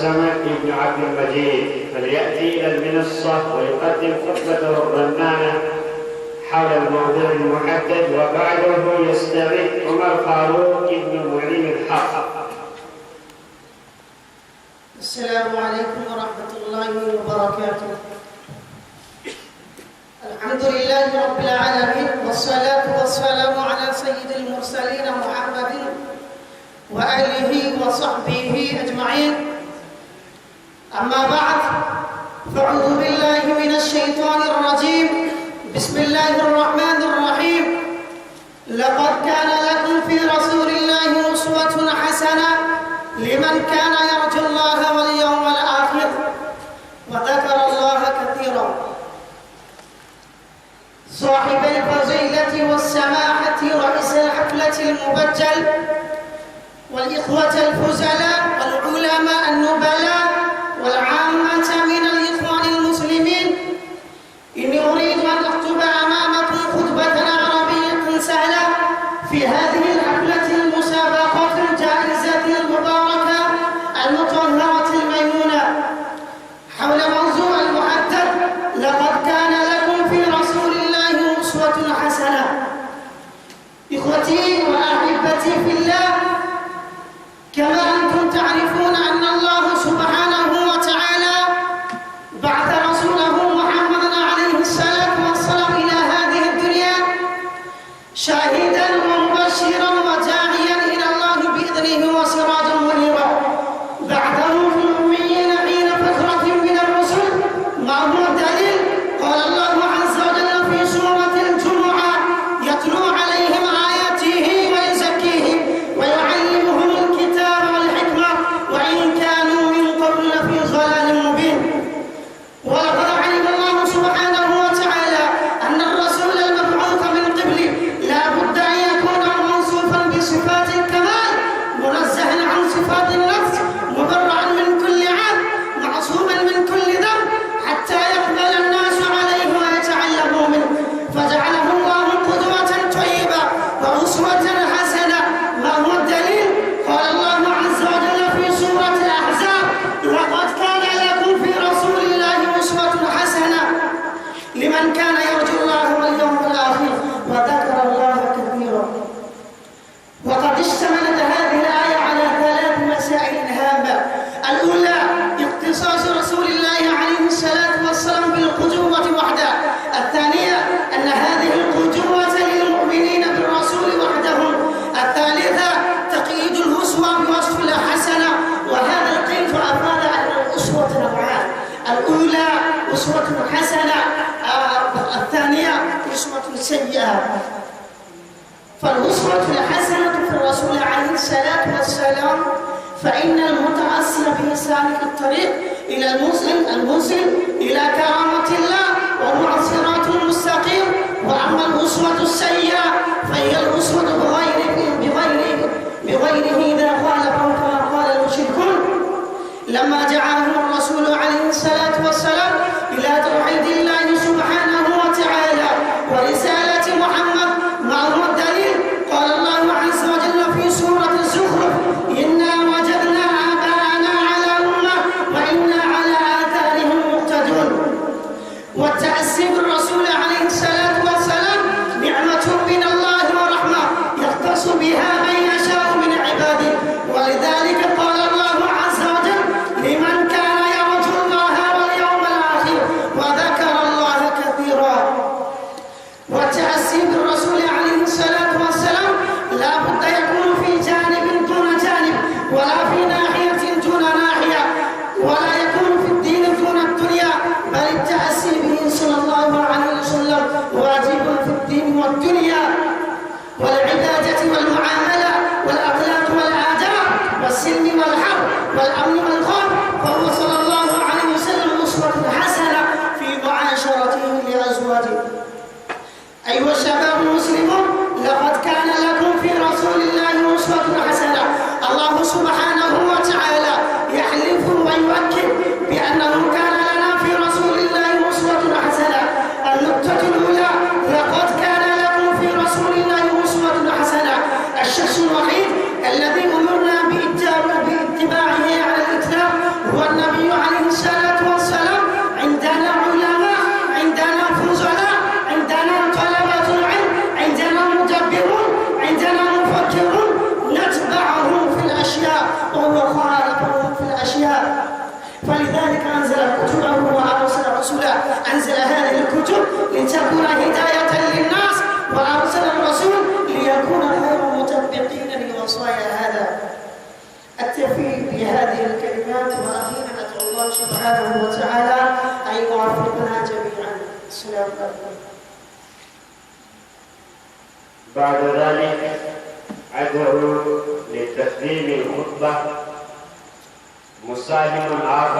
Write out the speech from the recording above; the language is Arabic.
الصمد بن عبد المجيد فليأتي إلى المنصة ويقدم خطبته الرنانة حول الموضوع المحدد، وبعده يستمع عمر فاروق بن معين الحق. السلام عليكم ورحمة الله وبركاته. الحمد لله رب العالمين، والصلاة والسلام على سيد المرسلين محمد وآله وصحبه أجمعين. أما بعد، فأعوذ بالله من الشيطان الرجيم. بسم الله الرحمن الرحيم. لقد كان لكم في رسول الله أسوة حسنة لمن كان يرجو الله واليوم الآخر وذكر الله كثيرا. صاحب الفضيلة والسماحة رئيس الحفلة المبجل، والإخوة الفزلاء والعلماء النبلاء والعامة من الإخوان المسلمين، إني أريد أن أخطب أمامكم خطبة عربية سهلة في هذه الحفلة المسابقة الجائزة المباركة المطهرة الميمونة حول موضوع المحدد: لقد كان لكم في رسول الله أسوة حسنة. إخوتي وأحبتي في الله، كما أنتم تعرفون أن الله سبحانه وتعالى بعث رسوله محمدا عليه الصلاة والسلام إلى هذه الدنيا شاهدا ومبشرا وداعيا إلى الله بإذنه وسراجا منيرا. بعثه في الأميين حين فترة من الرسل. ما هو الدليل؟ قال الله عز وجل في سورة الجمعة: يتلو عليهم آياته ويزكيهم ويعلمهم الكتاب والحكمة وإن كانوا من قبل لفي ضلال مبين. ولقد علم الله سبحانه وتعالى أن الرسول المبعوث من قبله لا بد أن يكون موصوفا بصفات الكمال، منزها عن صفات النفس، مبرعا من كل عيب، معصوما من كل ذنب، حتى يقبل الناس عليه ويتعلموا منه. فجعله الله قدوة طيبة وأسوة حسنة. ما هو الدليل؟ قال الله عز وجل في سورة الأحزاب: لقد كان لكم في رسول الله أسوة حسنة لمن كان يرجو الله واليوم الآخر وذكر الله كثيرا. وقد اشتملت هذه الآية على 3 مسائل هامة. الأولى: اختصاص رسول الله عليه الصلاة والسلام بالقدوة وحده. الثانية: أن هذه القدوة للمؤمنين بالرسول وحدهم. الثالثة: تقييد الأسوة بوصف الحسنة. وهذا القيد أفاد أن الأسوة نوعان: الأولى أسوة حسنة، الثانية أسوة سيئة. فالأسوة الحسنة في الرسول عليه الصلاة والسلام فإن المتأسي به سالك الطريق إلى الموصل إلى كرامة الله وهو الصراط المستقيم. وأما الأسوة السيئة فهي الأسوة بغيره إذا خالفه كما قال المشركون لما دعاهم الرسول عليه الصلاة والسلام إلى توحيد الله سبحانه وتعالى ورسالة محمد. ما هو الدليل؟ قال الله عز وجل في سورة الزخرف: إنا وجدنا آباءنا على أمة وإنا على آثارهم مقتدون. والتأسي بالرسول عليه الصلاة والسلام نعمة من الله ورحمة أنزل هذه الكتب لتكون هداية للناس، وأرسل الرسول ليكون خير مطبقين لوصايا هذا. أكتفي بهذه الكلمات، وأخيرا أدعو الله سبحانه وتعالى أن يوفقنا جميعا. السلام عليكم. بعد ذلك أدعو لتقديم الخطبة مساهم آخر